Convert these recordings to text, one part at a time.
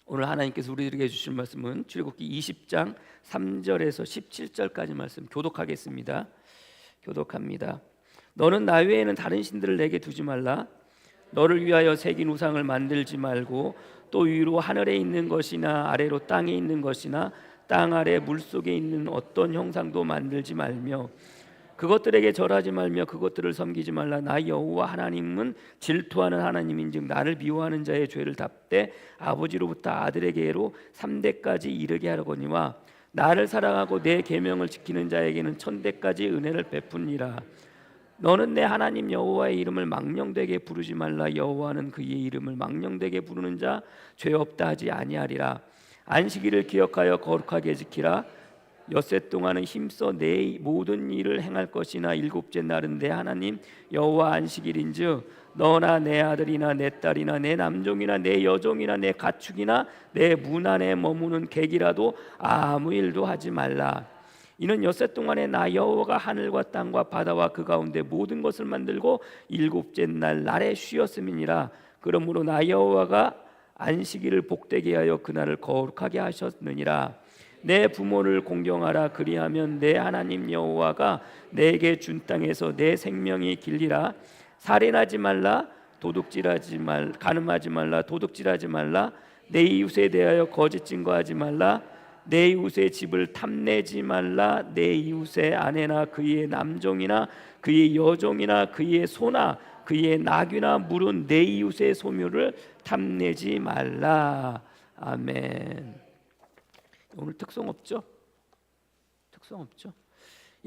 오늘 하나님께서 우리들에게 주실 말씀은 출애굽기 20장 3절에서 17절까지 말씀 교독하겠습니다. 교독합니다. 너는 나 외에는 다른 신들을 내게 두지 말라. 너를 위하여 새긴 우상을 만들지 말고 또 위로 하늘에 있는 것이나 아래로 땅에 있는 것이나 땅 아래 물속에 있는 어떤 형상도 만들지 말며 그것들에게 절하지 말며 그것들을 섬기지 말라. 나 여호와 하나님은 질투하는 하나님인즉 나를 미워하는 자의 죄를 답되 아버지로부터 아들에게로 3대까지 이르게 하려거니와 나를 사랑하고 내 계명을 지키는 자에게는 1000대까지 은혜를 베푸니라. 너는 내 하나님 여호와의 이름을 망령되게 부르지 말라. 여호와는 그의 이름을 망령되게 부르는 자 죄 없다 하지 아니하리라. 안식일을 기억하여 거룩하게 지키라. 엿새 동안은 힘써 내 모든 일을 행할 것이나 일곱째 날은 내 하나님 여호와 안식일인즉 너나 내 아들이나 내 딸이나 내 남종이나 내 여종이나 내 가축이나 내 문 안에 머무는 객이라도 아무 일도 하지 말라. 이는 엿새 동안에 나 여호와가 하늘과 땅과 바다와 그 가운데 모든 것을 만들고 일곱째 날에 쉬었음이니라. 그러므로 나 여호와가 안식일을 복되게 하여 그날을 거룩하게 하셨느니라. 내 부모를 공경하라. 그리하면 내 하나님 여호와가 내게 준 땅에서 내 생명이 길리라. 살인하지 말라. 간음하지 말라. 도둑질하지 말라. 내 이웃에 대하여 거짓 증거하지 말라. 내 이웃의 집을 탐내지 말라. 내 이웃의 아내나 그의 남종이나 그의 여종이나 그의 소나 그의 나귀나 물은 내 이웃의 소묘를 탐내지 말라. 아멘. 오늘 특성 없죠? 특성 없죠?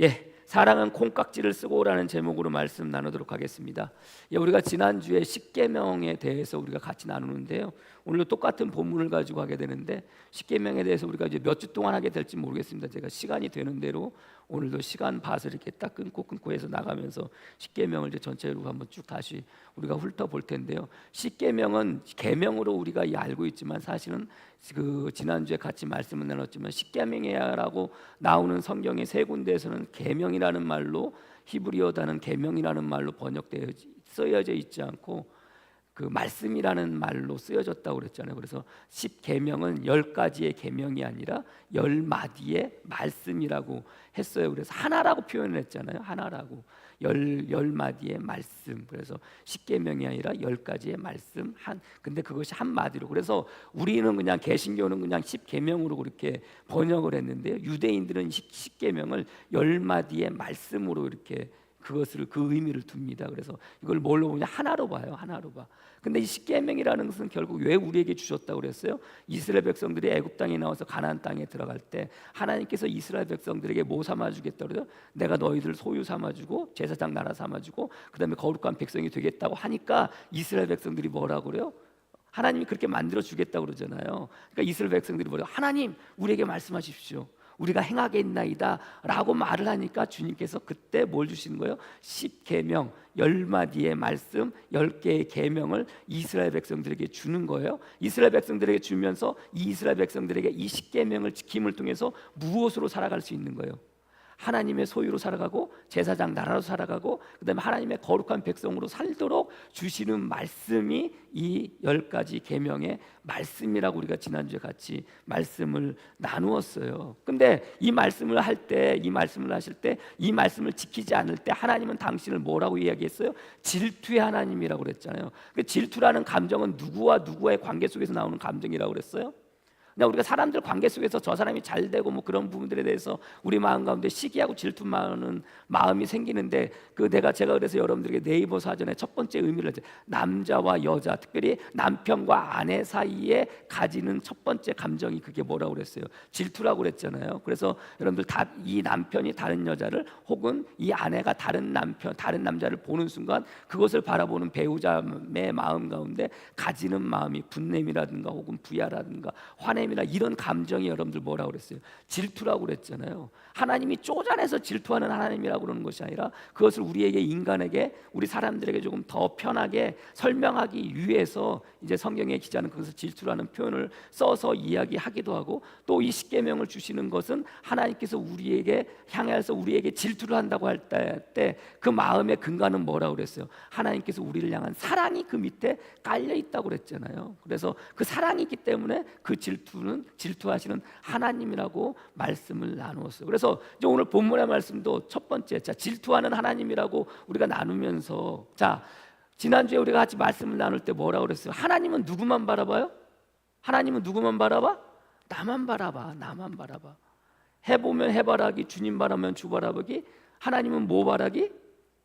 예, 사랑은 콩깍지를 쓰고 오라는 제목으로 말씀 나누도록 하겠습니다. 예, 우리가 지난주에 십계명에 대해서 우리가 같이 나누는데요. 오늘도 똑같은 본문을 가지고 하게 되는데 십계명에 대해서 우리가 이제 몇 주 동안 하게 될지 모르겠습니다. 제가 시간이 되는 대로 오늘도 시간 봐서 이렇게 딱 끊고 해서 나가면서 십계명을 이제 전체로 한번 쭉 다시 우리가 훑어볼 텐데요. 십계명은 계명으로 우리가 알고 있지만 사실은 그 지난주에 같이 말씀을 나눴지만 십계명이라고 나오는 성경의 세 군데에서는 계명이라는 말로 히브리어 단은 계명이라는 말로 번역되어 쓰여져 있지 않고 그 말씀이라는 말로 쓰여졌다고 그랬잖아요. 그래서 10계명은 10가지의 계명이 아니라 10마디의 말씀이라고 했어요. 그래서 하나라고 표현을 했잖아요. 하나라고. 10마디의 말씀. 그래서 10계명이 아니라 10가지의 말씀. 근데 그것이 한마디로. 그래서 우리는 그냥 개신교는 그냥 10계명으로 그렇게 번역을 했는데요. 유대인들은 10계명을 10마디의 말씀으로 이렇게 그것을 그 의미를 둡니다. 그래서 이걸 뭘로 보냐? 하나로 봐요. 하나로 봐. 근데 이 십계명이라는 것은 결국 왜 우리에게 주셨다고 그랬어요? 이스라엘 백성들이 애굽 땅에 나와서 가나안 땅에 들어갈 때 하나님께서 이스라엘 백성들에게 뭐 삼아 주겠다 그래요? 내가 너희들 소유 삼아 주고 제사장 나라 삼아 주고 그다음에 거룩한 백성이 되겠다고 하니까 이스라엘 백성들이 뭐라고 그래요? 하나님이 그렇게 만들어 주겠다고 그러잖아요. 그러니까 이스라엘 백성들이 뭐래요? 하나님, 우리에게 말씀하십시오. 우리가 행하겠나이다 라고 말을 하니까 주님께서 그때 뭘 주시는 거예요? 10계명 10마디의 말씀 10개의 계명을 이스라엘 백성들에게 주는 거예요. 이스라엘 백성들에게 주면서 이 이스라엘 백성들에게 이 10계명을 지킴을 통해서 무엇으로 살아갈 수 있는 거예요? 하나님의 소유로 살아가고 제사장 나라로 살아가고 그다음에 하나님의 거룩한 백성으로 살도록 주시는 말씀이 이 10가지 계명의 말씀이라고 우리가 지난주에 같이 말씀을 나누었어요. 근데 이 말씀을 할 때, 이 말씀을 하실 때, 이 말씀을 지키지 않을 때 하나님은 당신을 뭐라고 이야기했어요? 질투의 하나님이라고 그랬잖아요. 그 질투라는 감정은 누구와 누구의 관계 속에서 나오는 감정이라고 그랬어요? 우리가 사람들 관계 속에서 저 사람이 잘 되고 뭐 그런 부분들에 대해서 우리 마음 가운데 시기하고 질투하는 마음이 생기는데 제가 그래서 여러분들에게 네이버 사전에 첫 번째 의미를 했죠. 남자와 여자, 특별히 남편과 아내 사이에 가지는 첫 번째 감정이 그게 뭐라고 그랬어요? 질투라고 그랬잖아요. 그래서 여러분들 이 남편이 다른 여자를 혹은 이 아내가 다른 남자를 보는 순간 그것을 바라보는 배우자의 마음 가운데 가지는 마음이 분냄이라든가 혹은 부야라든가 화냄 하나님이나 이런 감정이 여러분들 뭐라고 그랬어요? 질투라고 그랬잖아요. 하나님이 쪼잔해서 질투하는 하나님이라고 그러는 것이 아니라 그것을 우리에게, 인간에게, 우리 사람들에게 조금 더 편하게 설명하기 위해서 이제 성경의 기자는 그것을 질투라는 표현을 써서 이야기하기도 하고, 또 이 십계명을 주시는 것은 하나님께서 우리에게 향해서 우리에게 질투를 한다고 할 때 그 마음의 근간은 뭐라고 그랬어요? 하나님께서 우리를 향한 사랑이 그 밑에 깔려 있다고 그랬잖아요. 그래서 그 사랑이 있기 때문에 그 질투는 질투하시는 하나님이라고 말씀을 나누었어요. 그래서 이제 오늘 본문의 말씀도 첫 번째, 자, 질투하는 하나님이라고 우리가 나누면서, 자, 지난주에 우리가 같이 말씀을 나눌 때 뭐라고 그랬어요? 하나님은 누구만 바라봐요? 하나님은 누구만 바라봐? 나만 바라봐. 나만 바라봐. 해보면 해바라기, 주님 바라면 주 바라보기. 하나님은 뭐 바라기?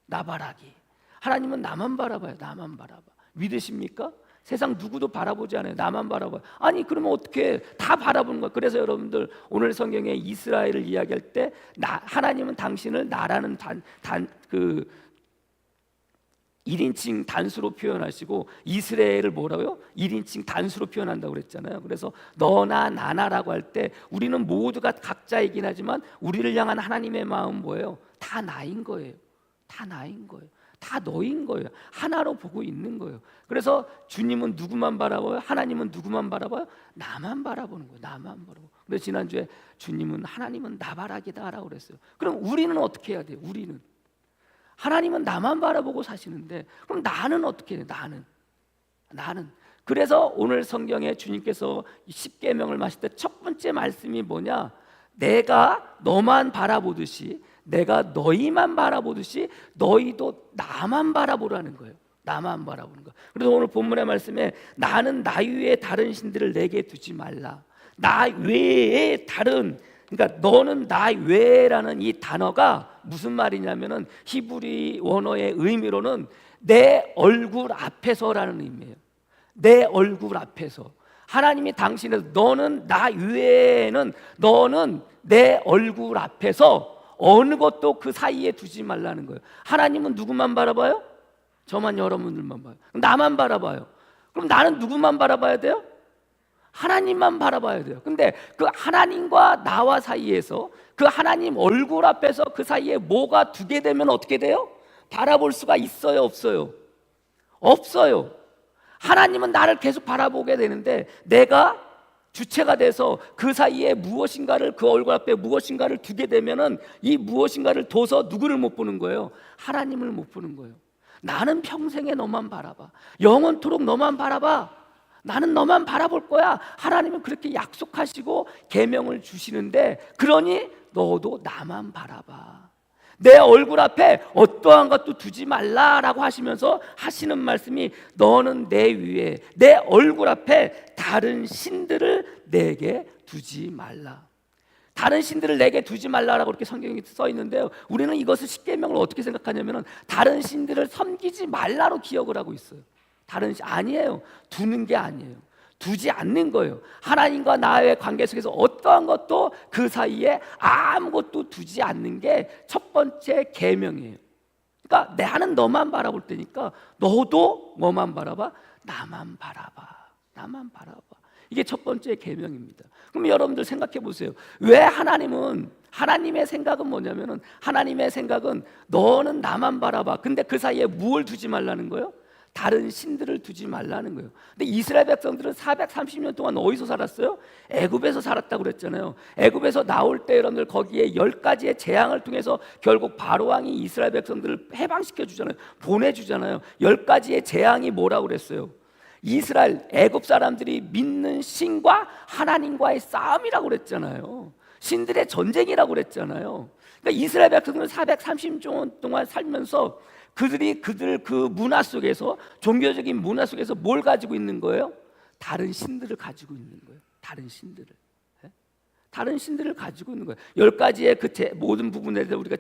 나 바라기. 하나님은 나만 바라봐요. 나만 바라봐. 믿으십니까? 세상 누구도 바라보지 않아요. 나만 바라봐요. 아니 그러면 어떻게 다 바라보는 거예요? 그래서 여러분들 오늘 성경에 이스라엘을 이야기할 때 하나님은 당신을 나라는 그 1인칭 단수로 표현하시고, 이스라엘을 뭐라고요? 1인칭 단수로 표현한다고 그랬잖아요. 그래서 너나 나나라고 할 때 우리는 모두가 각자이긴 하지만 우리를 향한 하나님의 마음 뭐예요? 다 나인 거예요. 다 나인 거예요. 다 너인 거예요. 하나로 보고 있는 거예요. 그래서 주님은 누구만 바라봐요? 하나님은 누구만 바라봐요? 나만 바라보는 거예요. 나만 바라보고. 그래서 지난주에 주님은, 하나님은 나 바라기다라고 그랬어요. 그럼 우리는 어떻게 해야 돼요? 우리는 하나님은 나만 바라보고 사시는데 그럼 나는 어떻게 해요? 나는 그래서 오늘 성경에 주님께서 십계명을 마실 때 첫 번째 말씀이 뭐냐? 내가 너만 바라보듯이, 내가 너희만 바라보듯이 너희도 나만 바라보라는 거예요. 나만 바라보는 거. 그래서 오늘 본문의 말씀에 나는 나 외에 다른 신들을 내게 두지 말라. 나 외에 다른, 그러니까 너는 나 외라는 이 단어가 무슨 말이냐면은 히브리 원어의 의미로는 내 얼굴 앞에서라는 의미예요. 내 얼굴 앞에서. 하나님이 당신에서, 너는 나 외에는, 너는 내 얼굴 앞에서 어느 것도 그 사이에 두지 말라는 거예요. 하나님은 누구만 바라봐요? 저만, 여러분들만 봐요. 나만 바라봐요. 그럼 나는 누구만 바라봐야 돼요? 하나님만 바라봐야 돼요. 근데 그 하나님과 나와 사이에서, 그 하나님 얼굴 앞에서 그 사이에 뭐가 두게 되면 어떻게 돼요? 바라볼 수가 있어요, 없어요? 없어요. 하나님은 나를 계속 바라보게 되는데 내가 주체가 돼서 그 사이에 무엇인가를, 그 얼굴 앞에 무엇인가를 두게 되면은 이 무엇인가를 둬서 누구를 못 보는 거예요? 하나님을 못 보는 거예요. 나는 평생에 너만 바라봐. 영원토록 너만 바라봐. 나는 너만 바라볼 거야. 하나님은 그렇게 약속하시고 계명을 주시는데, 그러니 너도 나만 바라봐. 내 얼굴 앞에 어떠한 것도 두지 말라라고 하시면서 하시는 말씀이, 너는 내 위에, 내 얼굴 앞에 다른 신들을 내게 두지 말라. 다른 신들을 내게 두지 말라라고 이렇게 성경에 써 있는데요, 우리는 이것을 십계명을 어떻게 생각하냐면은 다른 신들을 섬기지 말라로 기억을 하고 있어요. 다른 신 아니에요. 두는 게 아니에요. 두지 않는 거예요. 하나님과 나의 관계 속에서 어떠한 것도 그 사이에 아무것도 두지 않는 게 첫 번째 계명이에요. 그러니까 나는 너만 바라볼 테니까 너도 뭐만 바라봐? 나만 바라봐. 나만 바라봐. 이게 첫 번째 계명입니다. 그럼 여러분들 생각해 보세요. 왜 하나님의 생각은 뭐냐면은, 하나님의 생각은 너는 나만 바라봐. 근데 그 사이에 무엇을 두지 말라는 거예요? 다른 신들을 두지 말라는 거예요. 근데 이스라엘 백성들은 430년 동안 어디서 살았어요? 애굽에서 살았다고 그랬잖아요. 애굽에서 나올 때 여러분들 거기에 10가지의 재앙을 통해서 결국 바로 왕이 이스라엘 백성들을 해방시켜 주잖아요. 보내주잖아요. 10가지의 재앙이 뭐라고 그랬어요? 이스라엘, 애굽 사람들이 믿는 신과 하나님과의 싸움이라고 그랬잖아요. 신들의 전쟁이라고 그랬잖아요. 그러니까 이스라엘 백성들은 430년 동안 살면서 그들 그 문화 속에서, 종교적인 문화 속에서 뭘 가지고 있는 거예요? 다른 신들을 가지고 있는 거예요. 다른 신들을. 다른 신들을 가지고 있는 거예요. 10가지의 그 모든 부분에 대해서 우리가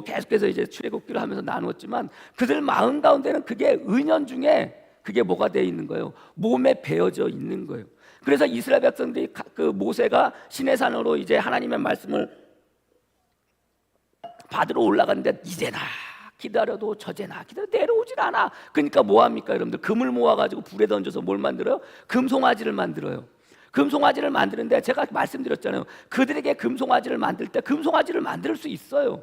계속해서 이제 출애굽기를 하면서 나누었지만, 그들 마음 가운데는 그게 은연중에 그게 뭐가 되어 있는 거예요? 몸에 배어져 있는 거예요. 그래서 이스라엘 백성들이 그 모세가 시내산으로 이제 하나님의 말씀을 받으러 올라갔는데, 이제나 기다려도 저제나 기다려도 내려오질 않아. 그러니까 뭐합니까 여러분들? 금을 모아가지고 불에 던져서 뭘 만들어요? 금송아지를 만들어요. 금송아지를 만드는데 제가 말씀드렸잖아요. 그들에게 금송아지를 만들 때 금송아지를 만들 수 있어요.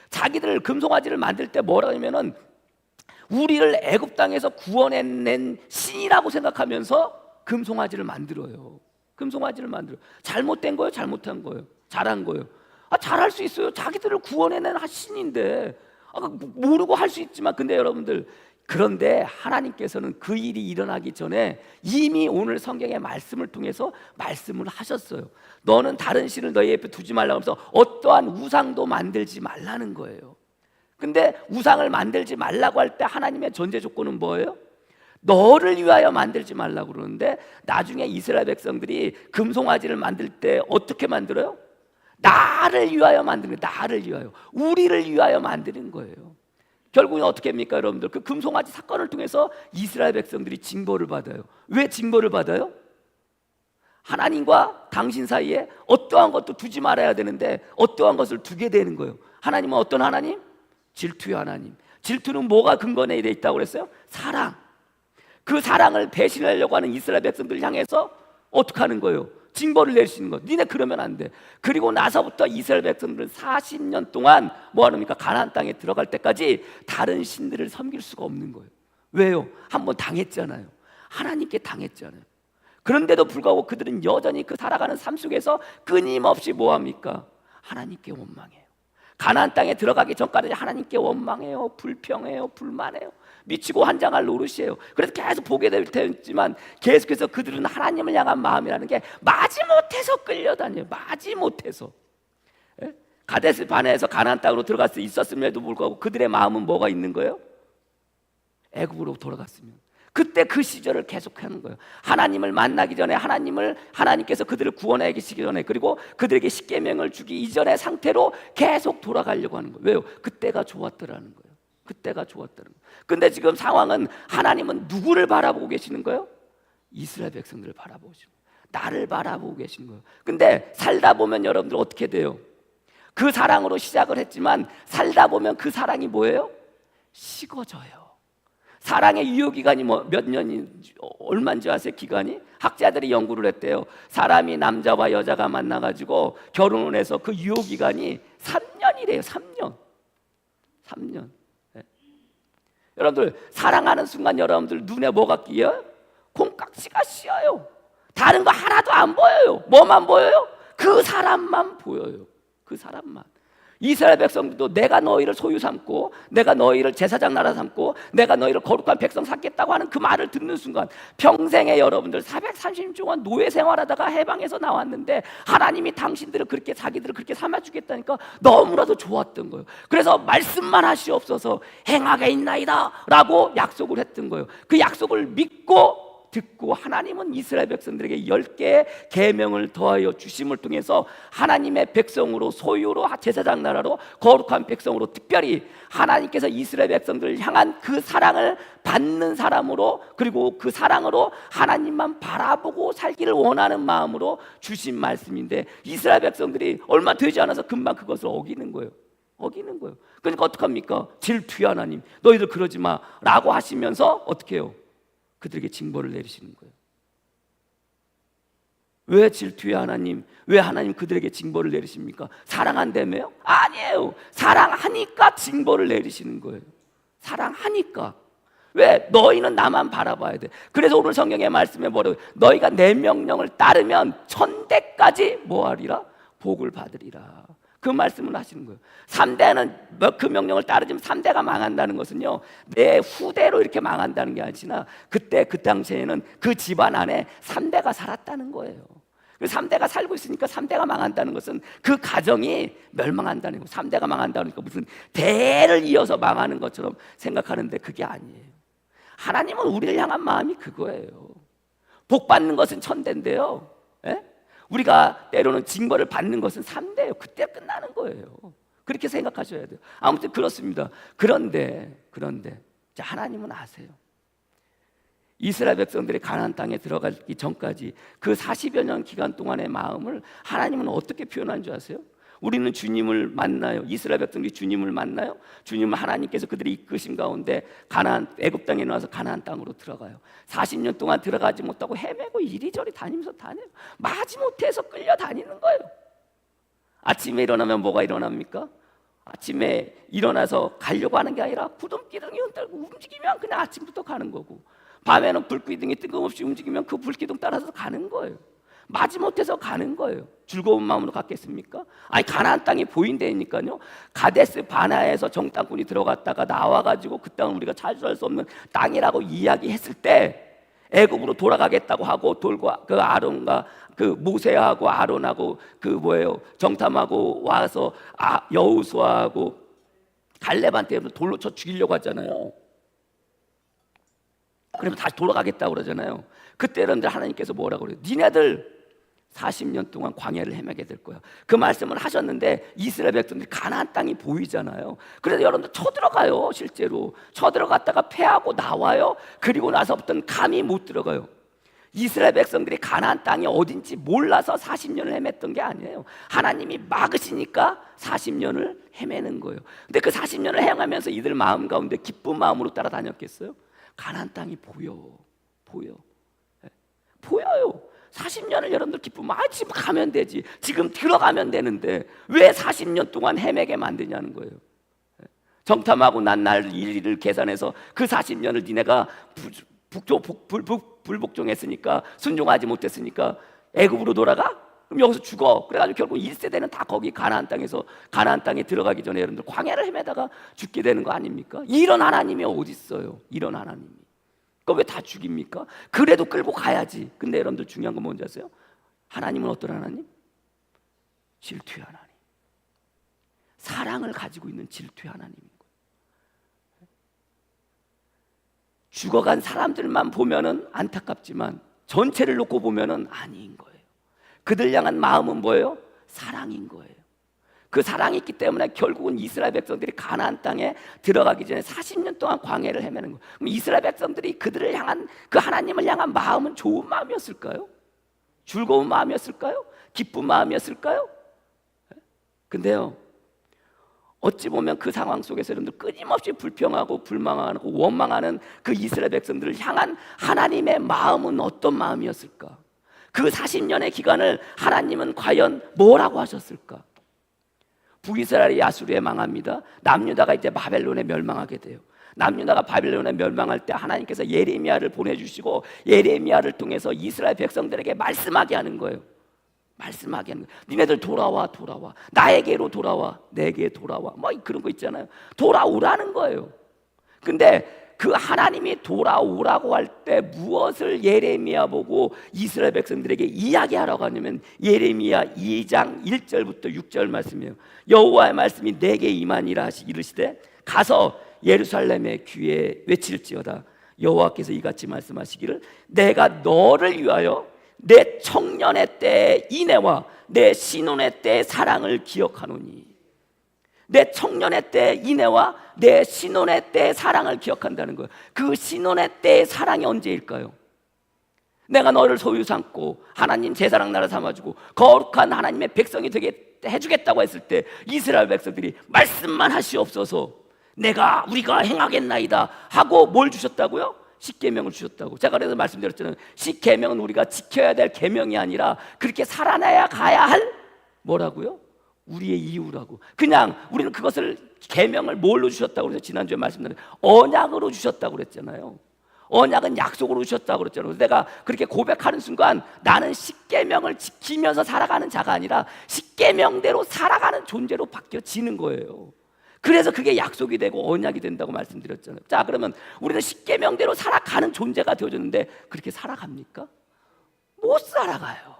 자기들 금송아지를 만들 때 뭐라 하면은 우리를 애굽 땅에서 구원해낸 신이라고 생각하면서 금송아지를 만들어요. 금송아지를 만들어. 잘못된 거예요? 잘못한 거예요? 잘한 거예요? 잘할 수 있어요. 자기들을 구원해낸 신인데 모르고 할 수 있지만, 근데 여러분들, 그런데 하나님께서는 그 일이 일어나기 전에 이미 오늘 성경의 말씀을 통해서 말씀을 하셨어요. 너는 다른 신을 너희 옆에 두지 말라고 하면서 어떠한 우상도 만들지 말라는 거예요. 근데 우상을 만들지 말라고 할 때 하나님의 전제 조건은 뭐예요? 너를 위하여 만들지 말라고 그러는데, 나중에 이스라엘 백성들이 금송아지를 만들 때 어떻게 만들어요? 나를 위하여 만드는 거예요. 나를 위하여, 우리를 위하여 만드는 거예요. 결국은 어떻게 합니까 여러분들? 그 금송아지 사건을 통해서 이스라엘 백성들이 징벌을 받아요. 왜 징벌을 받아요? 하나님과 당신 사이에 어떠한 것도 두지 말아야 되는데 어떠한 것을 두게 되는 거예요. 하나님은 어떤 하나님? 질투의 하나님. 질투는 뭐가 근거에 돼 있다고 그랬어요? 사랑. 그 사랑을 배신하려고 하는 이스라엘 백성들을 향해서 어떻게 하는 거예요? 징벌을 내리시는 거. 니네 그러면 안 돼. 그리고 나서부터 이스라엘 백성들은 40년 동안 뭐 합니까? 가나안 땅에 들어갈 때까지 다른 신들을 섬길 수가 없는 거예요. 왜요? 한번 당했잖아요. 하나님께 당했잖아요. 그런데도 불구하고 그들은 여전히 그 살아가는 삶 속에서 끊임없이 뭐 합니까? 하나님께 원망해요. 가나안 땅에 들어가기 전까지 하나님께 원망해요. 불평해요. 불만해요. 미치고 환장할 노릇이에요. 그래서 계속 보게 될 테지만 계속해서 그들은 하나님을 향한 마음이라는 게 마지못해서 끌려다녀요. 마지못해서. 가데스 바네에서 가나안 땅으로 들어갈 수 있었음에도 불구하고 그들의 마음은 뭐가 있는 거예요? 애굽으로 돌아갔으면. 그때 그 시절을 계속하는 거예요. 하나님을 만나기 전에 하나님께서 그들을 구원해 계시기 전에, 그리고 그들에게 십계명을 주기 이전의 상태로 계속 돌아가려고 하는 거예요. 왜요? 그때가 좋았더라는 거예요. 그때가 좋았다는 거예요. 근데 지금 상황은 하나님은 누구를 바라보고 계시는 거예요? 이스라엘 백성들을 바라보고 계시는 거예요. 나를 바라보고 계시는 거예요. 근데 살다 보면 여러분들 어떻게 돼요? 그 사랑으로 시작을 했지만 살다 보면 그 사랑이 뭐예요? 식어져요. 사랑의 유효기간이 몇 년이 얼마인지 아세요? 기간이? 학자들이 연구를 했대요. 사람이 남자와 여자가 만나가지고 결혼을 해서 그 유효기간이 3년이래요. 3년. 네. 여러분들 사랑하는 순간 여러분들 눈에 뭐가 끼어요? 콩깍지가 씌어요. 다른 거 하나도 안 보여요. 뭐만 보여요? 그 사람만 보여요. 그 사람만. 이스라엘 백성들도 내가 너희를 소유 삼고 내가 너희를 제사장 나라 삼고 내가 너희를 거룩한 백성 삼겠다고 하는 그 말을 듣는 순간, 평생에 여러분들 430년 동안 노예 생활하다가 해방해서 나왔는데 하나님이 당신들을 그렇게, 자기들을 그렇게 삼아주겠다니까 너무나도 좋았던 거예요. 그래서 말씀만 하시옵소서 행하겠나이다 라고 약속을 했던 거예요. 그 약속을 믿고 듣고 하나님은 이스라엘 백성들에게 10개의 계명을 더하여 주심을 통해서 하나님의 백성으로, 소유로, 제사장 나라로, 거룩한 백성으로, 특별히 하나님께서 이스라엘 백성들을 향한 그 사랑을 받는 사람으로, 그리고 그 사랑으로 하나님만 바라보고 살기를 원하는 마음으로 주신 말씀인데, 이스라엘 백성들이 얼마 되지 않아서 금방 그것을 어기는 거예요. 그러니까 어떡합니까? 질투의 하나님, 너희들 그러지 마 라고 하시면서 어떻게 해요? 그들에게 징벌을 내리시는 거예요. 왜 질투의 하나님, 왜 하나님 그들에게 징벌을 내리십니까? 사랑한다며요? 아니에요. 사랑하니까 징벌을 내리시는 거예요. 사랑하니까. 왜? 너희는 나만 바라봐야 돼. 그래서 오늘 성경의 말씀에 뭐라고? 너희가 내 명령을 따르면 천대까지 뭐하리라? 복을 받으리라. 그 말씀을 하시는 거예요. 3대는 그 명령을 따르지만 3대가 망한다는 것은요, 내 후대로 이렇게 망한다는 게 아니라 그때 그 당시에는 그 집안 안에 3대가 살았다는 거예요. 3대가 살고 있으니까 3대가 망한다는 것은 그 가정이 멸망한다는 거예요. 3대가 망한다니까 무슨 대를 이어서 망하는 것처럼 생각하는데 그게 아니에요. 하나님은 우리를 향한 마음이 그거예요. 복 받는 것은 천대인데요, 우리가 때로는 징벌을 받는 것은 3대예요. 그때 끝나는 거예요. 그렇게 생각하셔야 돼요. 아무튼 그렇습니다. 그런데 자, 하나님은 아세요. 이스라엘 백성들이 가나안 땅에 들어가기 전까지 그 40여 년 기간 동안의 마음을 하나님은 어떻게 표현한 줄 아세요? 우리는 주님을 만나요. 이스라엘 백성들이 주님을 만나요. 주님을 하나님께서 그들이 이끄신 가운데 가나안 애굽 땅에 나와서 가나안 땅으로 들어가요. 40년 동안 들어가지 못하고 헤매고 이리저리 다니면서 다녀요. 마지못해서 끌려다니는 거예요. 아침에 일어나면 뭐가 일어납니까? 아침에 일어나서 가려고 하는 게 아니라 구름기둥이 흔들고 움직이면 그냥 아침부터 가는 거고, 밤에는 불기둥이 뜬금없이 움직이면 그 불기둥 따라서 가는 거예요. 마지못해서 가는 거예요. 즐거운 마음으로 갔겠습니까? 아니, 가나안 땅이 보인다니까요. 가데스 바나에서 정탐꾼이 들어갔다가 나와가지고 그 땅은 우리가 차지할 수 없는 땅이라고 이야기했을 때 애굽으로 돌아가겠다고 하고 돌과 그 아론과 그 모세하고 아론하고 그 정탐하고 와서 여호수아하고 갈렙한테 돌로 쳐 죽이려고 하잖아요. 그러면 다시 돌아가겠다고 그러잖아요. 그때 여러분들 하나님께서 뭐라고 그래요? 니네들 40년 동안 광야를 헤매게 될 거야. 그 말씀을 하셨는데 이스라엘 백성들이 가나안 땅이 보이잖아요. 그래서 여러분들 쳐들어가요. 실제로 쳐들어갔다가 패하고 나와요. 그리고 나서부터는 감히 못 들어가요. 이스라엘 백성들이 가나안 땅이 어딘지 몰라서 40년을 헤맸던 게 아니에요. 하나님이 막으시니까 40년을 헤매는 거예요. 근데 그 40년을 헤매면서 이들 마음 가운데 기쁜 마음으로 따라다녔겠어요? 가나안 땅이 보여요. 40년을 여러분들 기쁘면 지금 가면 되지, 지금 들어가면 되는데 왜 40년 동안 헤매게 만드냐는 거예요. 정탐하고 난 날 일일을 계산해서 그 40년을 니네가 불복종했으니까, 순종하지 못했으니까 애굽으로 돌아가? 그럼 여기서 죽어. 그래가지고 결국 1세대는 다 거기 가나안 땅에 들어가기 전에 여러분들 광야를 헤매다가 죽게 되는 거 아닙니까? 이런 하나님이 어디 있어요? 이런 하나님이. 그거 왜 다 죽입니까? 그래도 끌고 가야지. 근데 여러분들 중요한 건 뭔지 아세요? 하나님은 어떤 하나님? 질투의 하나님. 사랑을 가지고 있는 질투의 하나님인 거예요. 죽어간 사람들만 보면은 안타깝지만 전체를 놓고 보면은 아닌 거예요. 그들 향한 마음은 뭐예요? 사랑인 거예요. 그 사랑이 있기 때문에 결국은 이스라엘 백성들이 가나안 땅에 들어가기 전에 40년 동안 광야를 헤매는 거예요. 그럼 이스라엘 백성들이 그들을 향한, 그 하나님을 향한 마음은 좋은 마음이었을까요? 즐거운 마음이었을까요? 기쁜 마음이었을까요? 근데요, 어찌 보면 그 상황 속에서 여러분들 끊임없이 불평하고 불만하고 원망하는 그 이스라엘 백성들을 향한 하나님의 마음은 어떤 마음이었을까? 그 40년의 기간을 하나님은 과연 뭐라고 하셨을까? 북이스라엘이 아수르에 망합니다. 남유다가 이제 바벨론에 멸망하게 돼요. 남유다가 바벨론에 멸망할 때 하나님께서 예레미야를 보내주시고 예레미야를 통해서 이스라엘 백성들에게 말씀하게 하는 거예요. 말씀하게 하는 거예요. 니네들 돌아와. 나에게로 돌아와. 내게 돌아와. 뭐 그런 거 있잖아요. 돌아오라는 거예요. 근데 그 하나님이 돌아오라고 할 때 무엇을 예레미야 보고 이스라엘 백성들에게 이야기하라고 하냐면 예레미야 2장 1절부터 6절 말씀이에요. 여호와의 말씀이 내게 임하니라 이르시되 가서 예루살렘의 귀에 외칠지어다. 여호와께서 이같이 말씀하시기를 내가 너를 위하여 내 청년의 때의 인애와 내 신혼의 때의 사랑을 기억하노니. 내 청년의 때의 인애와 내 신혼의 때의 사랑을 기억한다는 거예요. 그 신혼의 때의 사랑이 언제일까요? 내가 너를 소유 삼고 하나님 제사랑 나라 삼아주고 거룩한 하나님의 백성이 되게 해주겠다고 했을 때 이스라엘 백성들이 말씀만 하시옵소서 우리가 행하겠나이다 하고 뭘 주셨다고요? 십계명을 주셨다고. 제가 그래서 말씀드렸잖아요. 십계명은 우리가 지켜야 될 계명이 아니라 그렇게 살아나야 가야 할 뭐라고요? 우리의 이유라고. 그냥 우리는 그것을 계명을 뭘로 주셨다고 그래서 지난주에 말씀드렸는데 언약으로 주셨다고 그랬잖아요. 언약은 약속으로 주셨다고 그랬잖아요. 그래서 내가 그렇게 고백하는 순간 나는 십계명을 지키면서 살아가는 자가 아니라 십계명대로 살아가는 존재로 바뀌어지는 거예요. 그래서 그게 약속이 되고 언약이 된다고 말씀드렸잖아요. 자, 그러면 우리는 십계명대로 살아가는 존재가 되어졌는데 그렇게 살아갑니까? 못 살아가요.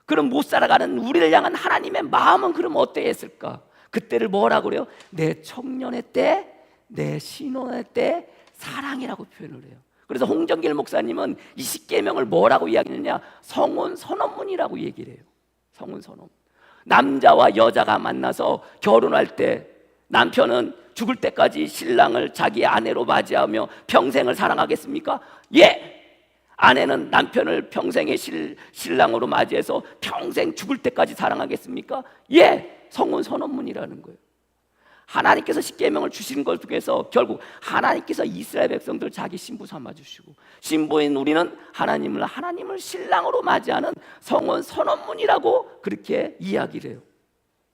그럼 못 살아가는 우리를 향한 하나님의 마음은 그럼 어떠했을까? 그때를 뭐라고 그래요? 내 청년의 때, 내 신혼의 때 사랑이라고 표현을 해요. 그래서 홍정길 목사님은 이 십계명을 뭐라고 이야기하느냐? 성혼 선언문이라고 얘기를 해요. 성혼 선언문. 남자와 여자가 만나서 결혼할 때 남편은 죽을 때까지 신랑을 자기 아내로 맞이하며 평생을 사랑하겠습니까? 예! 아내는 남편을 평생의 신랑으로 맞이해서 평생 죽을 때까지 사랑하겠습니까? 예, 성혼 선언문이라는 거예요. 하나님께서 십계명을 주신 것 중에서 결국 하나님께서 이스라엘 백성들 자기 신부 삼아주시고, 신부인 우리는 하나님을 신랑으로 맞이하는 성혼 선언문이라고 그렇게 이야기를 해요.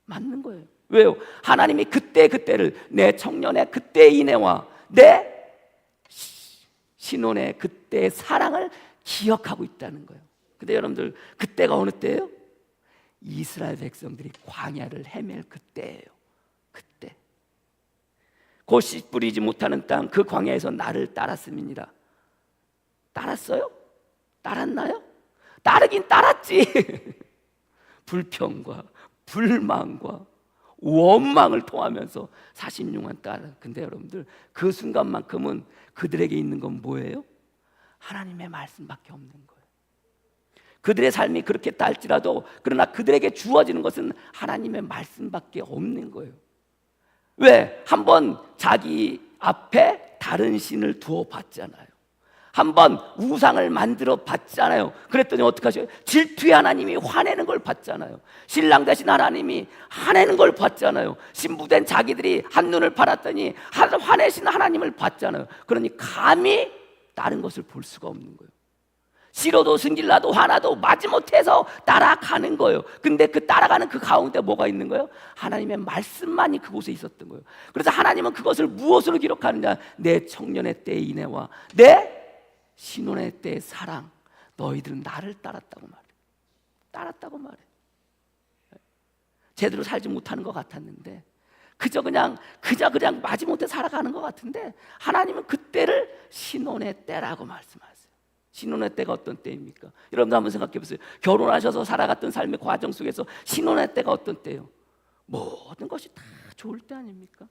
맞는 거예요. 왜요? 하나님이 그때를, 내 청년의 그때의 인애와 내 신혼의 그때의 사랑을 기억하고 있다는 거예요. 근데 여러분들, 그때가 어느 때예요? 이스라엘 백성들이 광야를 헤맬 그때예요. 그때 곧씨 뿌리지 못하는 땅, 그 광야에서 나를 따랐습니다. 따랐어요? 따랐나요? 따르긴 따랐지. 불평과 불만과 원망을 통하면서 40년간 따라. 근데 여러분들, 그 순간만큼은 그들에게 있는 건 뭐예요? 하나님의 말씀밖에 없는 거예요. 그들의 삶이 그렇게 딸지라도, 그러나 그들에게 주어지는 것은 하나님의 말씀밖에 없는 거예요. 왜? 한번 자기 앞에 다른 신을 두어 봤잖아요. 한번 우상을 만들어 봤잖아요. 그랬더니 어떻게 하셔요? 질투의 하나님이 화내는 걸 봤잖아요. 신랑 되신 하나님이 화내는 걸 봤잖아요. 신부된 자기들이 한눈을 팔았더니 화내신 하나님을 봤잖아요. 그러니 감히 다른 것을 볼 수가 없는 거예요. 싫어도 승질나도 화나도 마지못해서 따라가는 거예요. 근데 그 따라가는 그 가운데 뭐가 있는 거예요? 하나님의 말씀만이 그곳에 있었던 거예요. 그래서 하나님은 그것을 무엇으로 기록하느냐? 내 청년의 때의 인애와 내 신혼의 때의 사랑. 너희들은 나를 따랐다고 말해. 따랐다고 말해. 제대로 살지 못하는 것 같았는데, 그저 그냥 마지못해 살아가는 것 같은데, 하나님은 그때를 신혼의 때라고 말씀하세요. 신혼의 때가 어떤 때입니까? 여러분도 한번 생각해 보세요. 결혼하셔서 살아갔던 삶의 과정 속에서 신혼의 때가 어떤 때예요? 모든 것이 다 좋을 때 아닙니까?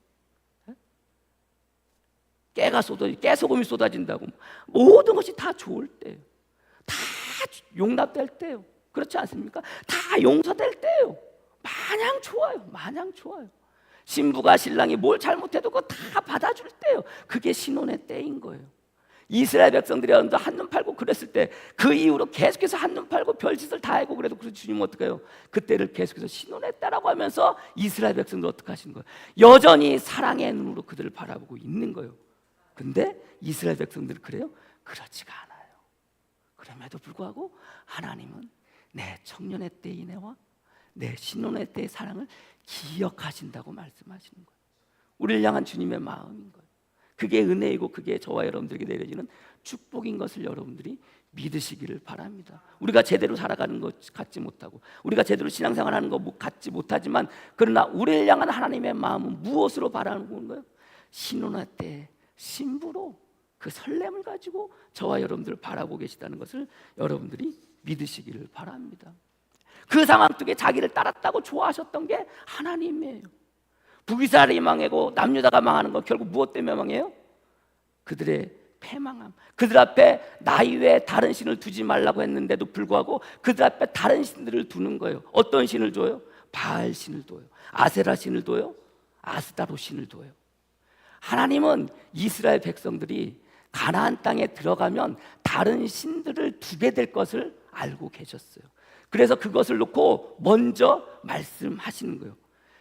깨소금이 쏟아진다고 모든 것이 다 좋을 때예요. 다 용납될 때예요. 그렇지 않습니까? 다 용서될 때예요. 마냥 좋아요. 마냥 좋아요. 신부가 신랑이 뭘 잘못해도 그거 다 받아줄 때예요. 그게 신혼의 때인 거예요. 이스라엘 백성들이 한눈 팔고 그랬을 때, 그 이후로 계속해서 한눈 팔고 별짓을 다 하고 그래도 그 주님은 어떻게 해요? 그때를 계속해서 신혼의 때라고 하면서 이스라엘 백성들 어떻게 하시는 거예요? 여전히 사랑의 눈으로 그들을 바라보고 있는 거예요. 근데 이스라엘 백성들은 그래요? 그렇지가 않아요. 그럼에도 불구하고 하나님은 내 청년의 때의 인애와 내 신혼의 때의 사랑을 기억하신다고 말씀하시는 거예요. 우리를 향한 주님의 마음인 거예요. 그게 은혜이고 그게 저와 여러분들에게 내려지는 축복인 것을 여러분들이 믿으시기를 바랍니다. 우리가 제대로 살아가는 것 같지 못하고, 우리가 제대로 신앙생활하는 것 같지 못하지만, 그러나 우리를 향한 하나님의 마음은 무엇으로 바라는 거예요? 신혼의 때 신부로 그 설렘을 가지고 저와 여러분들을 바라보고 계시다는 것을 여러분들이 믿으시기를 바랍니다. 그 상황 속에 자기를 따랐다고 좋아하셨던 게 하나님이에요. 북이스라엘이 망하고 남유다가 망하는 거 결국 무엇 때문에 망해요? 그들의 패망함. 그들 앞에 나 이외에 다른 신을 두지 말라고 했는데도 불구하고 그들 앞에 다른 신들을 두는 거예요. 어떤 신을 둬요? 바알 신을 둬요. 아세라 신을 둬요. 아스타로 신을 둬요. 하나님은 이스라엘 백성들이 가나안 땅에 들어가면 다른 신들을 두게 될 것을 알고 계셨어요. 그래서 그것을 놓고 먼저 말씀하시는 거예요.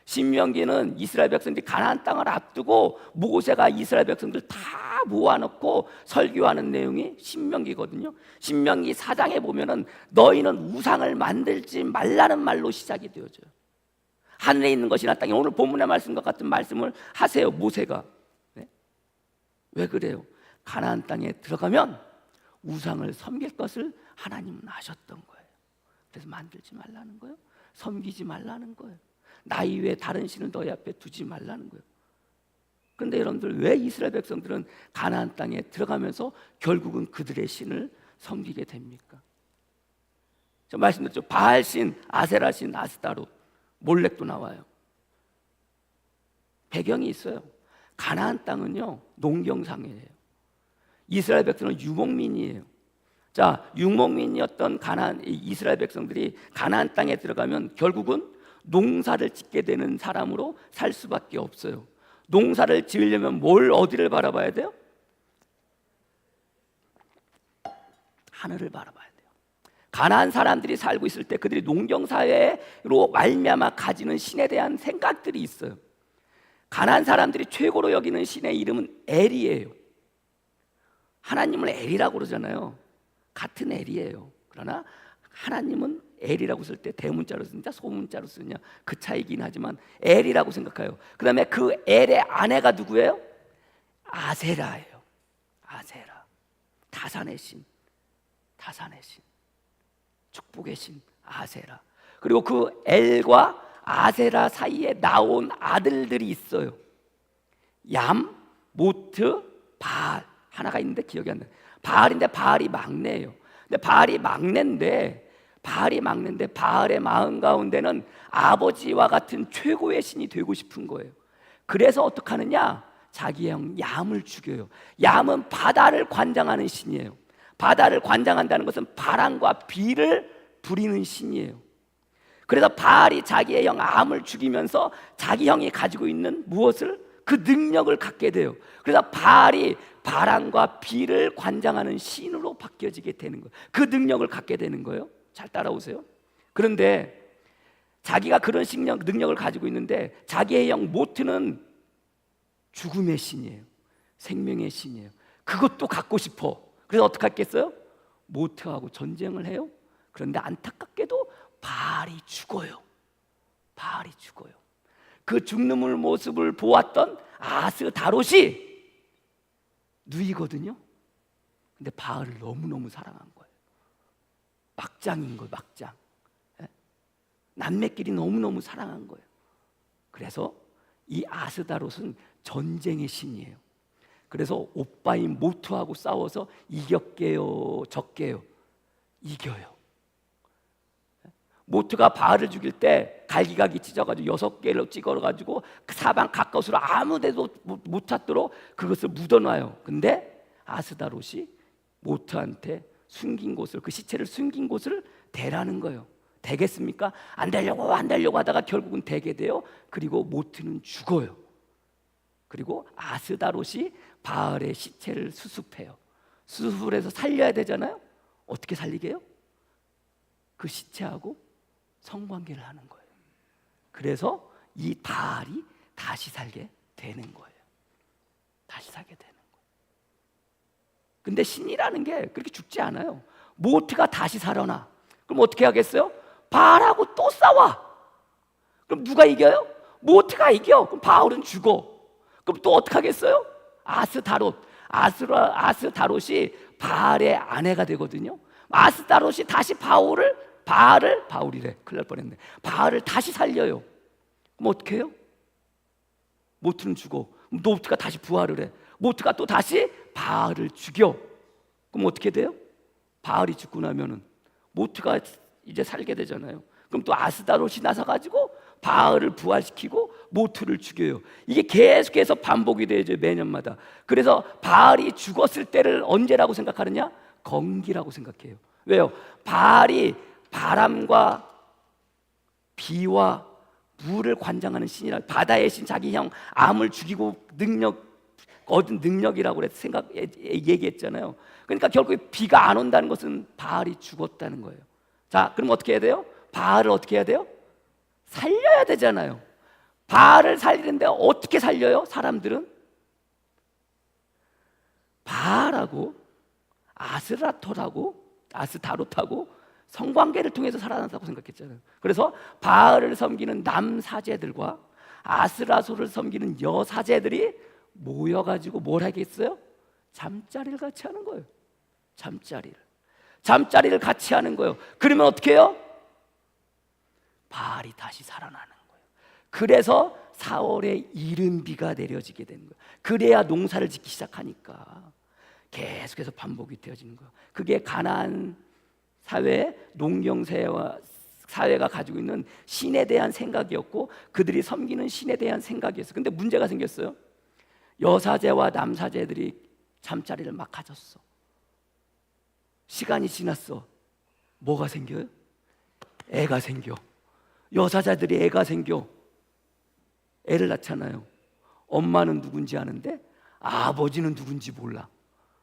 신명기는 이스라엘 백성들이 가나안 땅을 앞두고 모세가 이스라엘 백성들 다 모아놓고 설교하는 내용이 신명기거든요. 신명기 4장에 보면은 너희는 우상을 만들지 말라는 말로 시작이 되어져요. 하늘에 있는 것이나 땅에, 오늘 본문의 말씀과 같은 말씀을 하세요, 모세가. 네? 왜 그래요? 가나안 땅에 들어가면 우상을 섬길 것을 하나님은 아셨던 거예요. 그래서 만들지 말라는 거예요. 섬기지 말라는 거예요. 나 이외에 다른 신을 너희 앞에 두지 말라는 거예요. 그런데 여러분들, 왜 이스라엘 백성들은 가나안 땅에 들어가면서 결국은 그들의 신을 섬기게 됩니까? 저 말씀드렸죠. 바알신, 아세라신, 아스타롯, 몰렉도 나와요. 배경이 있어요. 가나안 땅은요, 농경상이에요. 이스라엘 백성은 유목민이에요. 자, 유목민이었던 이스라엘 백성들이 가나안 땅에 들어가면 결국은 농사를 짓게 되는 사람으로 살 수밖에 없어요. 농사를 지으려면 어디를 바라봐야 돼요? 하늘을 바라봐야 돼요. 가나안 사람들이 살고 있을 때 그들이 농경 사회로 말미암아 가지는 신에 대한 생각들이 있어요. 가나안 사람들이 최고로 여기는 신의 이름은 엘이에요. 하나님을 엘이라고 그러잖아요. 같은 엘이에요. 그러나 하나님은 엘이라고 쓸 때 대문자로 쓰느냐 소문자로 쓰느냐 그 차이긴 하지만 엘이라고 생각해요. 그 다음에 그 엘의 아내가 누구예요? 아세라예요. 아세라. 다산의 신, 축복의 신 아세라. 그리고 그 엘과 아세라 사이에 나온 아들들이 있어요. 얌, 모트, 바알. 하나가 있는데 기억이 안 나요. 바알인데 바알이 막내예요. 근데 바알이 막내인데 바알의 마음 가운데는 아버지와 같은 최고의 신이 되고 싶은 거예요. 그래서 어떻게 하느냐? 자기 형 얌을 죽여요. 얌은 바다를 관장하는 신이에요. 바다를 관장한다는 것은 바람과 비를 부리는 신이에요. 그래서 바알이 자기의 형 암을 죽이면서 자기 형이 가지고 있는 무엇을? 그 능력을 갖게 돼요. 그래서 바알이 바람과 비를 관장하는 신으로 바뀌어지게 되는 거예요. 그 능력을 갖게 되는 거예요. 잘 따라오세요. 그런데 자기가 그런 능력을 가지고 있는데 자기의 형 모트는 죽음의 신이에요. 생명의 신이에요. 그것도 갖고 싶어. 그래서 어떻게 했겠어요? 모트하고 전쟁을 해요. 그런데 안타깝게도 바알이 죽어요. 그 죽는 모습을 보았던 아스다롯이 누이거든요. 근데 바알을 너무너무 사랑한 거예요. 막장인 거예요. 막장. 남매끼리 너무너무 사랑한 거예요. 그래서 이 아스다롯은 전쟁의 신이에요. 그래서 오빠인 모트하고 싸워서 이겼게요, 졌게요? 이겨요. 모트가 바알을 죽일 때 갈기각이 찢어가지고 6개로 찍어가지고 그 사방 가까스로 아무데도 못 찾도록 그것을 묻어놔요. 근데 아스다롯이 모트한테 숨긴 곳을, 그 시체를 숨긴 곳을 대라는 거예요. 되겠습니까? 안 되려고 하다가 결국은 되게 돼요. 그리고 모트는 죽어요. 그리고 아스다롯이 바알의 시체를 수습해요. 수습을 해서 살려야 되잖아요. 어떻게 살리게요? 그 시체하고 성관계를 하는 거예요. 그래서 이 바알이 다시 살게 되는 거예요. 근데 신이라는 게 그렇게 죽지 않아요. 모트가 다시 살아나. 그럼 어떻게 하겠어요? 바알하고 또 싸워. 그럼 누가 이겨요? 모트가 이겨. 그럼 바알은 죽어. 그럼 또 어떻게 하겠어요? 아스다롯이 바알의 아내가 되거든요. 아스다롯이 다시 바알이래. 큰일 날 뻔했네. 바알을 다시 살려요. 그럼 어떻게 해요? 모트는 죽어. 모트가 다시 부활을 해. 모트가 또 다시 바알을 죽여. 그럼 어떻게 돼요? 바알이 죽고 나면은 모트가 이제 살게 되잖아요. 그럼 또 아스다롯이 나서가지고 바알을 부활시키고 모트를 죽여요. 이게 계속해서 반복이 되죠, 매년마다. 그래서 바알이 죽었을 때를 언제라고 생각하느냐? 건기라고 생각해요. 왜요? 바알이 바람과 비와 물을 관장하는 신이라, 바다의 신, 자기 형 암을 죽이고 얻은 능력이라고 얘기했잖아요. 그러니까 결국 비가 안 온다는 것은 바알이 죽었다는 거예요. 자, 그럼 어떻게 해야 돼요? 바알을 어떻게 해야 돼요? 살려야 되잖아요. 바알을 살리는데 어떻게 살려요? 사람들은 바알하고 아스다롯하고 성관계를 통해서 살아난다고 생각했잖아요. 그래서 바알을 섬기는 남사제들과 아스라솔을 섬기는 여사제들이 모여가지고 뭘 하겠어요? 잠자리를 같이 하는 거예요. 잠자리를 같이 하는 거예요. 그러면 어떻게 해요? 바알이 다시 살아나는 거예요. 그래서 4월에 이른 비가 내려지게 되는 거예요. 그래야 농사를 짓기 시작하니까 계속해서 반복이 되어지는 거예요. 그게 가나안 사회, 농경 사회가 가지고 있는 신에 대한 생각이었고 그들이 섬기는 신에 대한 생각이었어요. 근데 문제가 생겼어요. 여사제와 남사제들이 잠자리를 막 가졌어. 시간이 지났어. 뭐가 생겨요? 애가 생겨. 여사자들이 애가 생겨. 애를 낳잖아요. 엄마는 누군지 아는데 아버지는 누군지 몰라.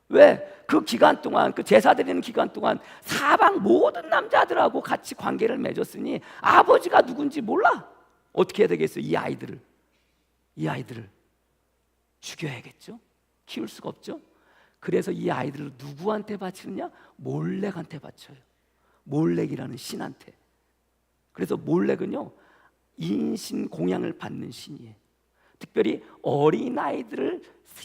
왜? 그 기간 동안, 그 제사 드리는 기간 동안 사방 모든 남자들하고 같이 관계를 맺었으니 아버지가 누군지 몰라. 어떻게 해야 되겠어요? 이 아이들을 죽여야겠죠. 키울 수가 없죠. 그래서 이 아이들을 누구한테 바치느냐? 몰렉한테 바쳐요. 몰렉이라는 신한테. 그래서 몰렉은요, 인신 공양을 받는 신이에요. 특별히 어린아이들을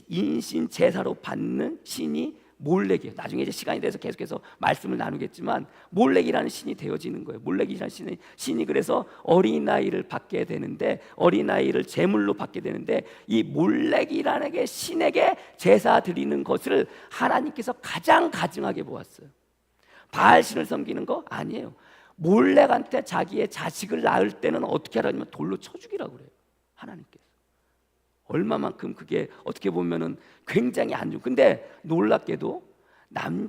인신 제사로 받는 신이 몰렉이에요. 나중에 이제 시간이 돼서 계속해서 말씀을 나누겠지만 몰렉이라는 신이 되어지는 거예요. 몰렉이라는 신이 그래서 어린아이를 받게 되는데, 어린아이를 제물로 받게 되는데, 이 몰렉이라는 게 신에게 제사 드리는 것을 하나님께서 가장 가증하게 보았어요. 바알신을 섬기는 거 아니에요. 몰렉한테 자기의 자식을 낳을 때는 어떻게 하라면 돌로 쳐 죽이라고 그래요. 하나님께서. 얼마만큼 그게 어떻게 보면은 굉장히 안 좋은. 근데 놀랍게도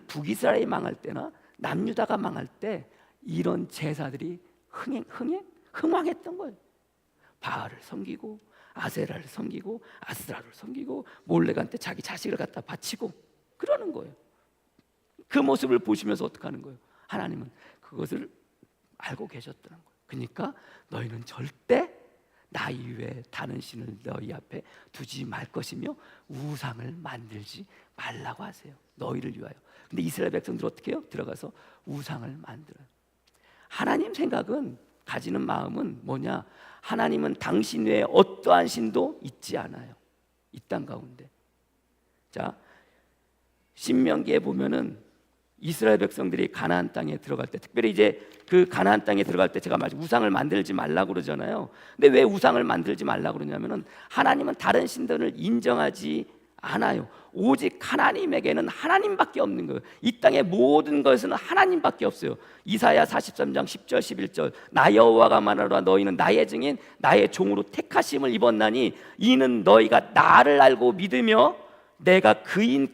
북이스라엘이 망할 때나 남유다가 망할 때 이런 제사들이 흥왕했던 거예요. 바알을 섬기고 아세라를 섬기고 아스라를 섬기고 몰렉한테 자기 자식을 갖다 바치고 그러는 거예요. 그 모습을 보시면서 어떻게 하는 거예요? 하나님은 그것을 알고 계셨다는 거예요. 그러니까 너희는 절대 나 이외에 다른 신을 너희 앞에 두지 말 것이며 우상을 만들지 말라고 하세요. 너희를 위하여. 근데 이스라엘 백성들 어떻게 해요? 들어가서 우상을 만들어요. 하나님 생각은, 가지는 마음은 뭐냐? 하나님은 당신 외에 어떠한 신도 있지 않아요. 이 땅 가운데. 자, 신명기에 보면은 이스라엘 백성들이 가나안 땅에 들어갈 때, 특별히 이제 그 가나안 땅에 들어갈 때 제가 말씀 우상을 만들지 말라고 그러잖아요. 근데 왜 우상을 만들지 말라고 그러냐면은 하나님은 다른 신들을 인정하지 않아요. 오직 하나님에게는 하나님밖에 없는 거예요. 이 땅의 모든 것은 하나님밖에 없어요. 이사야 43장 10절 11절 나 여호와가 말하노라 너희는 나의 증인 나의 종으로 택하심을 입었나니 이는 너희가 나를 알고 믿으며 내가 그인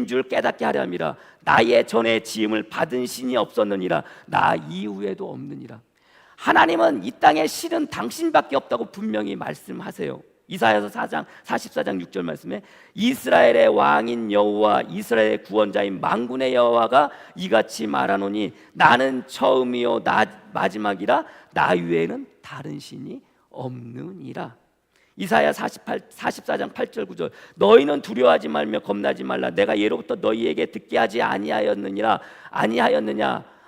줄 깨닫게 하려 함이라. 나의 전에 지음을 받은 신이 없었느니라. 나 이후에도 없느니라. 하나님은 이 땅에 신은 당신밖에 없다고 분명히 말씀하세요. 이사야서 44장 6절 말씀에 이스라엘의 왕인 여호와 이스라엘의 구원자인 만군의 여호와가 이같이 말하노니 나는 처음이요 나 마지막이라 나 외에는 다른 신이 없느니라. 이사야 44장 8절 9절 너희는 두려워하지 말며 겁나지 말라. 내가 예로부터 너희에게 듣게 하지 아니하였느냐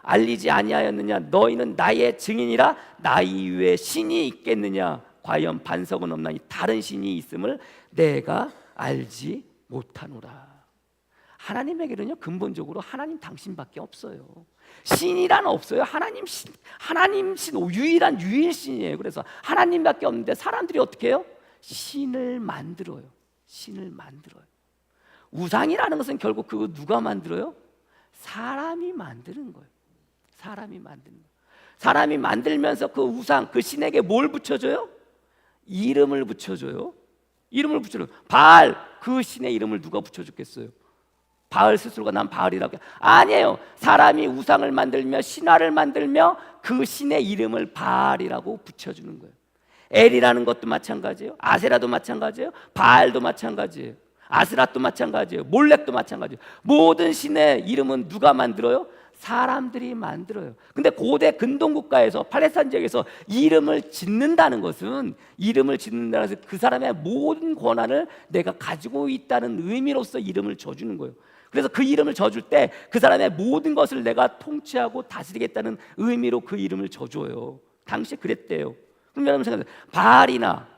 알리지 아니하였느냐. 너희는 나의 증인이라. 나 이외에 신이 있겠느냐. 과연 반석은 없나니 다른 신이 있음을 내가 알지 못하노라. 하나님에게는요 근본적으로 하나님 당신밖에 없어요. 신이란 없어요. 하나님 신 유일한 유일신이에요. 그래서 하나님밖에 없는데 사람들이 어떻게 해요? 신을 만들어요. 우상이라는 것은 결국 그거 누가 만들어요? 사람이 만드는 거예요. 사람이 만들면서 그 우상, 그 신에게 뭘 붙여줘요? 이름을 붙여줘요. 바알, 그 신의 이름을 누가 붙여줬겠어요? 바알 스스로가 난 바알이라고 아니에요. 사람이 우상을 만들며 신화를 만들며 그 신의 이름을 바알이라고 붙여주는 거예요. 엘이라는 것도 마찬가지예요. 아세라도 마찬가지예요. 바알도 마찬가지예요. 아스랏도 마찬가지예요. 몰렉도 마찬가지예요. 모든 신의 이름은 누가 만들어요? 사람들이 만들어요. 근데 고대 근동 국가에서 팔레스타인 지역에서 이름을 짓는다는 것은 그 사람의 모든 권한을 내가 가지고 있다는 의미로서 이름을 줘주는 거예요. 그래서 그 이름을 줘줄 때 그 사람의 모든 것을 내가 통치하고 다스리겠다는 의미로 그 이름을 줘줘요. 당시에 그랬대요. 그럼 여러분 생각해요. 바알이나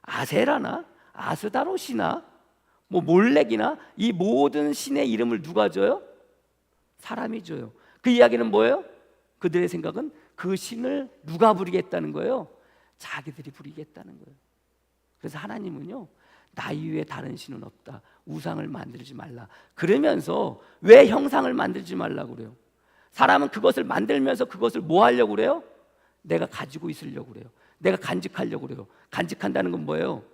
아세라나 아스다롯이나 몰렉이나 이 모든 신의 이름을 누가 줘요? 사람이 줘요. 그 이야기는 뭐예요? 그들의 생각은 그 신을 누가 부리겠다는 거예요? 자기들이 부리겠다는 거예요. 그래서 하나님은요 나 이외에 다른 신은 없다. 우상을 만들지 말라. 그러면서 왜 형상을 만들지 말라고 그래요? 사람은 그것을 만들면서 그것을 뭐 하려고 그래요? 내가 가지고 있으려고 그래요. 내가 간직하려고 그래요. 간직한다는 건 뭐예요?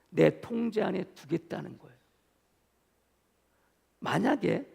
내 통제 안에 두겠다는 거예요. 만약에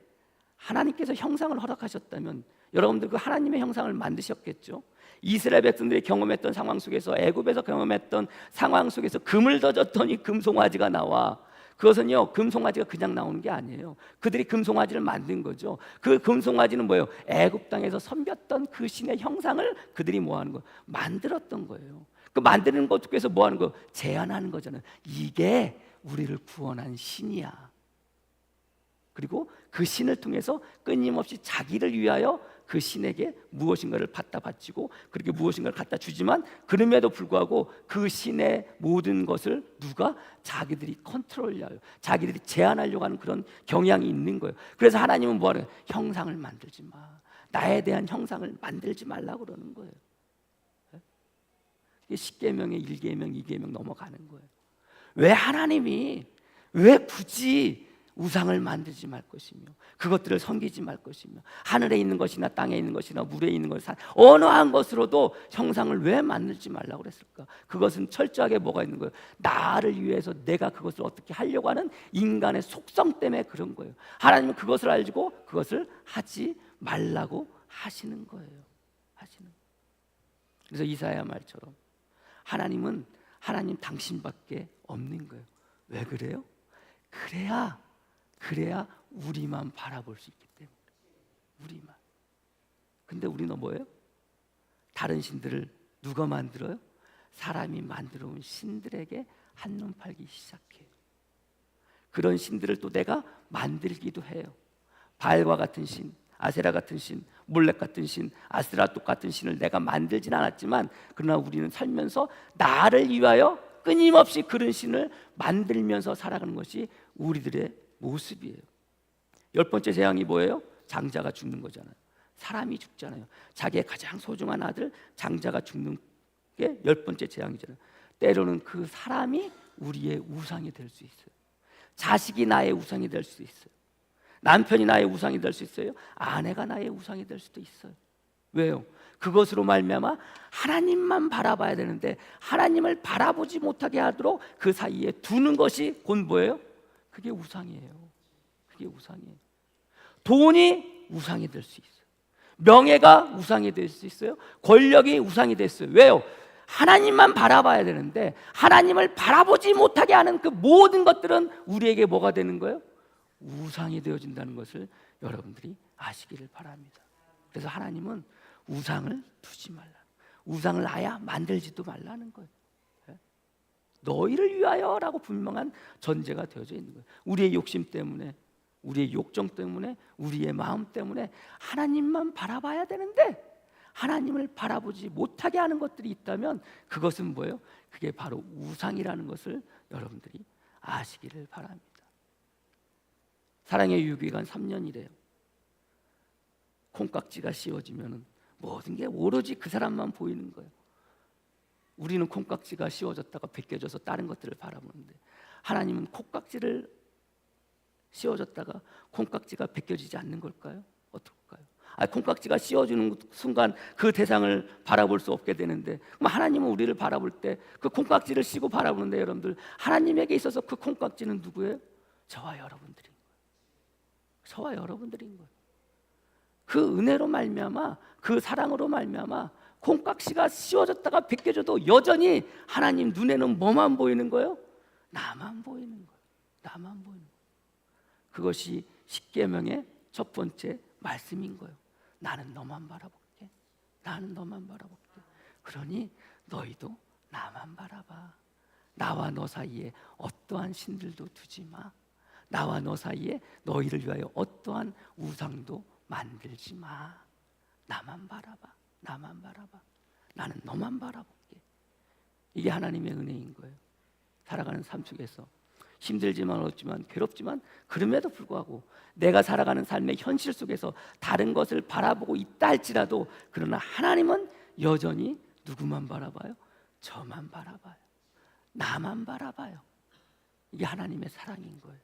하나님께서 형상을 허락하셨다면 여러분들 그 하나님의 형상을 만드셨겠죠. 이스라엘 백성들이 경험했던 상황 속에서 애굽에서 경험했던 상황 속에서 금을 더 줬더니 금송아지가 나와. 그것은요, 금송아지가 그냥 나오는 게 아니에요. 그들이 금송아지를 만든 거죠. 그 금송아지는 뭐예요? 애굽 땅에서 섬겼던 그 신의 형상을 그들이 뭐 하는 거예요? 만들었던 거예요. 그 만드는 것 중에서 뭐 하는 거예요? 제안하는 거잖아요. 이게 우리를 구원한 신이야. 그리고 그 신을 통해서 끊임없이 자기를 위하여 그 신에게 무엇인가를 갖다 바치고 그렇게 무엇인가를 갖다 주지만 그럼에도 불구하고 그 신의 모든 것을 누가? 자기들이 컨트롤하려, 자기들이 제한하려고 하는 그런 경향이 있는 거예요. 그래서 하나님은 뭐 하래요? 형상을 만들지 마. 나에 대한 형상을 만들지 말라고 그러는 거예요. 이게 10계명에 1계명, 2계명 넘어가는 거예요. 왜 하나님이 왜 굳이 우상을 만들지 말 것이며 그것들을 섬기지 말 것이며 하늘에 있는 것이나 땅에 있는 것이나 물에 있는 것이나 어느 한 것으로도 형상을 왜 만들지 말라고 그랬을까? 그것은 철저하게 뭐가 있는 거예요? 나를 위해서 내가 그것을 어떻게 하려고 하는 인간의 속성 때문에 그런 거예요. 하나님은 그것을 알고 그것을 하지 말라고 하시는 거예요. 하시는 거예요. 그래서 이사야 말처럼 하나님은 하나님 당신밖에 없는 거예요. 왜 그래요? 그래야 우리만 바라볼 수 있기 때문에. 우리만. 근데 우리는 뭐예요? 다른 신들을 누가 만들어요? 사람이 만들어 온 신들에게 한눈 팔기 시작해요. 그런 신들을 또 내가 만들기도 해요. 바알과 같은 신, 아세라 같은 신, 몰렉 같은 신, 아스라또 같은 신을 내가 만들진 않았지만 그러나 우리는 살면서 나를 위하여 끊임없이 그런 신을 만들면서 살아가는 것이 우리들의 모습이에요. 10번째 재앙이 뭐예요? 장자가 죽는 거잖아요. 사람이 죽잖아요. 자기의 가장 소중한 아들 장자가 죽는 게 10번째 재앙이잖아요. 때로는 그 사람이 우리의 우상이 될 수 있어요. 자식이 나의 우상이 될 수 있어요. 남편이 나의 우상이 될 수 있어요. 아내가 나의 우상이 될 수도 있어요. 왜요? 그것으로 말미암아 하나님만 바라봐야 되는데 하나님을 바라보지 못하게 하도록 그 사이에 두는 것이 곧 뭐예요? 그게 우상이에요. 그게 우상이에요. 돈이 우상이 될 수 있어요. 명예가 우상이 될 수 있어요. 권력이 우상이 됐어요. 왜요? 하나님만 바라봐야 되는데 하나님을 바라보지 못하게 하는 그 모든 것들은 우리에게 뭐가 되는 거예요? 우상이 되어진다는 것을 여러분들이 아시기를 바랍니다. 그래서 하나님은 우상을 두지 말라. 우상을 아야 만들지도 말라는 거예요. 너희를 위하여라고 분명한 전제가 되어져 있는 거예요. 우리의 욕심 때문에, 우리의 욕정 때문에, 우리의 마음 때문에 하나님만 바라봐야 되는데 하나님을 바라보지 못하게 하는 것들이 있다면 그것은 뭐예요? 그게 바로 우상이라는 것을 여러분들이 아시기를 바랍니다. 사랑의 유기간 3년이래요. 콩깍지가 씌워지면 모든 게 오로지 그 사람만 보이는 거예요. 우리는 콩깍지가 씌워졌다가 벗겨져서 다른 것들을 바라보는데 하나님은 콩깍지를 씌워졌다가 콩깍지가 벗겨지지 않는 걸까요? 어떨까요? 콩깍지가 씌워지는 순간 그 대상을 바라볼 수 없게 되는데 그럼 하나님은 우리를 바라볼 때 그 콩깍지를 씌고 바라보는데 여러분들 하나님에게 있어서 그 콩깍지는 누구예요? 저와 여러분들인 거예요. 저와 여러분들인 거예요. 그 은혜로 말미암아 그 사랑으로 말미암아 콩깍지가 씌워졌다가 벗겨져도 여전히 하나님 눈에는 뭐만 보이는 거예요? 나만 보이는 거예요. 나만 보이는 거예요. 그것이 십계명의 첫 번째 말씀인 거예요. 나는 너만 바라볼게. 나는 너만 바라볼게. 그러니 너희도 나만 바라봐. 나와 너 사이에 어떠한 신들도 두지 마. 나와 너 사이에 너희를 위하여 어떠한 우상도 만들지 마. 나만 바라봐. 나만 바라봐. 나는 너만 바라볼게. 이게 하나님의 은혜인 거예요. 살아가는 삶 속에서 힘들지만 어렵지만 괴롭지만 그럼에도 불구하고 내가 살아가는 삶의 현실 속에서 다른 것을 바라보고 있다 할지라도 그러나 하나님은 여전히 누구만 바라봐요? 저만 바라봐요. 나만 바라봐요. 이게 하나님의 사랑인 거예요.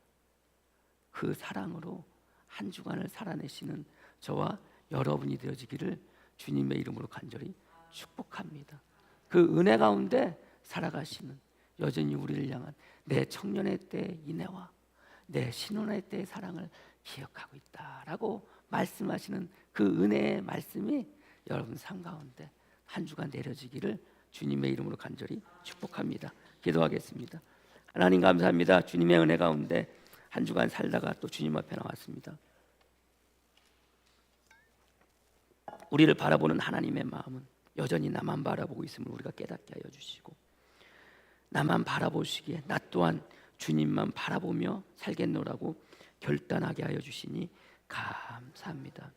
그 사랑으로 한 주간을 살아내시는 저와 여러분이 되어지기를 주님의 이름으로 간절히 축복합니다. 그 은혜 가운데 살아가시는 여전히 우리를 향한 내 청년의 때의 인애와 내 신혼의 때의 사랑을 기억하고 있다라고 말씀하시는 그 은혜의 말씀이 여러분 삶 가운데 한 주간 내려지기를 주님의 이름으로 간절히 축복합니다. 기도하겠습니다. 하나님 감사합니다. 주님의 은혜 가운데 한 주간 살다가 또 주님 앞에 나왔습니다. 우리를 바라보는 하나님의 마음은 여전히 나만 바라보고 있음을 우리가 깨닫게 하여 주시고, 나만 바라보시기에 나 또한 주님만 바라보며 살겠노라고 결단하게 하여 주시니 감사합니다.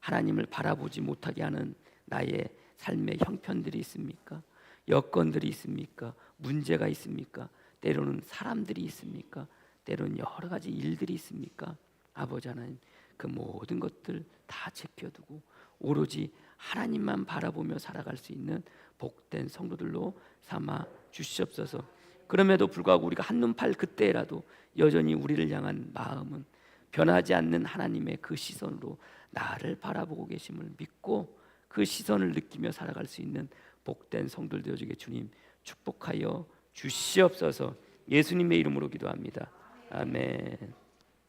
하나님을 바라보지 못하게 하는 나의 삶의 형편들이 있습니까? 여건들이 있습니까? 문제가 있습니까? 때로는 사람들이 있습니까? 때로는 여러 가지 일들이 있습니까? 아버지 하나님, 그 모든 것들 다 제껴두고 오로지 하나님만 바라보며 살아갈 수 있는 복된 성도들로 삼아 주시옵소서. 그럼에도 불구하고 우리가 한눈팔 그때라도 여전히 우리를 향한 마음은 변하지 않는 하나님의 그 시선으로 나를 바라보고 계심을 믿고 그 시선을 느끼며 살아갈 수 있는 복된 성도들 되어주게 주님 축복하여 주시옵소서. 예수님의 이름으로 기도합니다. 아멘.